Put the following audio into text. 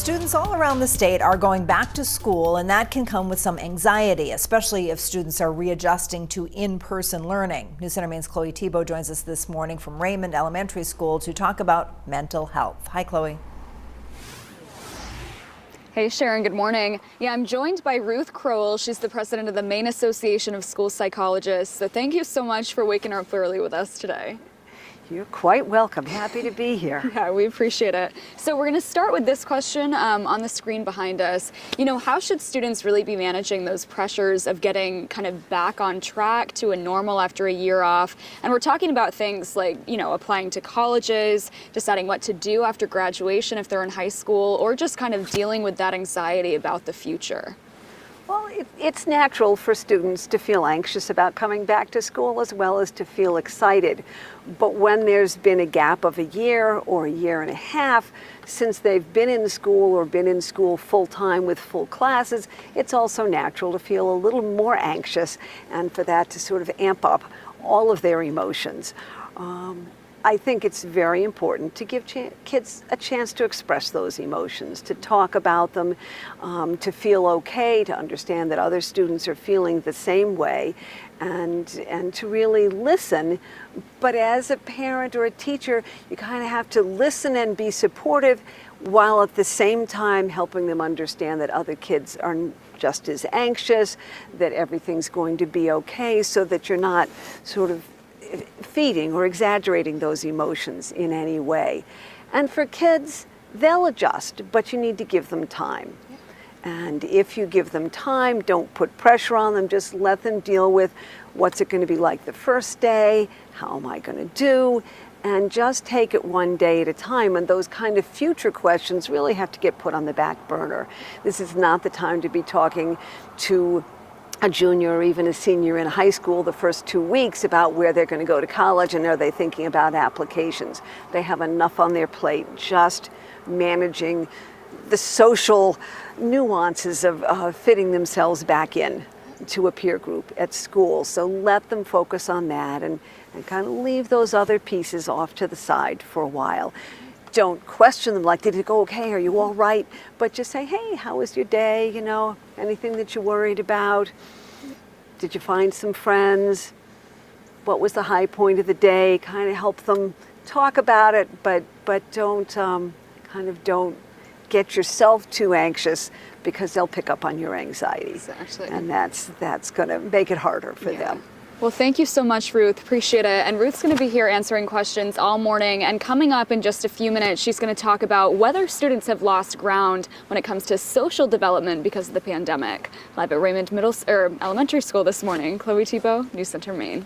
Students all around the state are going back to school, and that can come with some anxiety, especially if students are readjusting to in-person learning. News Center Maine's Chloe Thibault joins us this morning from Raymond Elementary School to talk about mental health. Hi, Chloe. Hey Sharon, good morning. Yeah, I'm joined by Ruth Crowell. She's the president of the Maine Association of School Psychologists. So thank you so much for waking up early with us today. You're quite welcome. Happy to be here. Yeah, we appreciate it. So we're going to start with this question on the screen behind us. You know, how should students really be managing those pressures of getting kind of back on track to a normal after a year off? And we're talking about things like, you know, applying to colleges, deciding what to do after graduation if they're in high school, or just kind of dealing with that anxiety about the future. Well, it's natural for students to feel anxious about coming back to school as well as to feel excited. But when there's been a gap of a year or a year and a half since they've been in school or been in school full time with full classes, it's also natural to feel a little more anxious and for that to sort of amp up all of their emotions. I think it's very important to give kids a chance to express those emotions, to talk about them, to feel okay, to understand that other students are feeling the same way, and to really listen. But as a parent or a teacher, you kind of have to listen and be supportive while at the same time helping them understand that other kids are just as anxious, that everything's going to be okay, so that you're not sort of feeding or exaggerating those emotions in any way. And for kids, they'll adjust, but you need to give them time. And if you give them time, don't put pressure on them, just let them deal with what's it going to be like the first day, how am I going to do, and just take it one day at a time. And those kind of future questions really have to get put on the back burner. This is not the time to be talking to a junior or even a senior in high school the first 2 weeks about where they're going to go to college and are they thinking about applications. They have enough on their plate just managing the social nuances of fitting themselves back in to a peer group at school. So let them focus on that and kind of leave those other pieces off to the side for a while. Don't question them like, did it go okay? Are you all right? But just say, hey, how was your day? You know, anything that you're worried about? Did you find some friends? What was the high point of the day? Kind of help them talk about it, but don't don't get yourself too anxious because they'll pick up on your anxiety. Exactly. And that's going to make it harder for them. Well, thank you so much, Ruth. Appreciate it. And Ruth's going to be here answering questions all morning. And coming up in just a few minutes, she's going to talk about whether students have lost ground when it comes to social development because of the pandemic. Live at Raymond Elementary School this morning, Chloe Thibault, News Center Maine.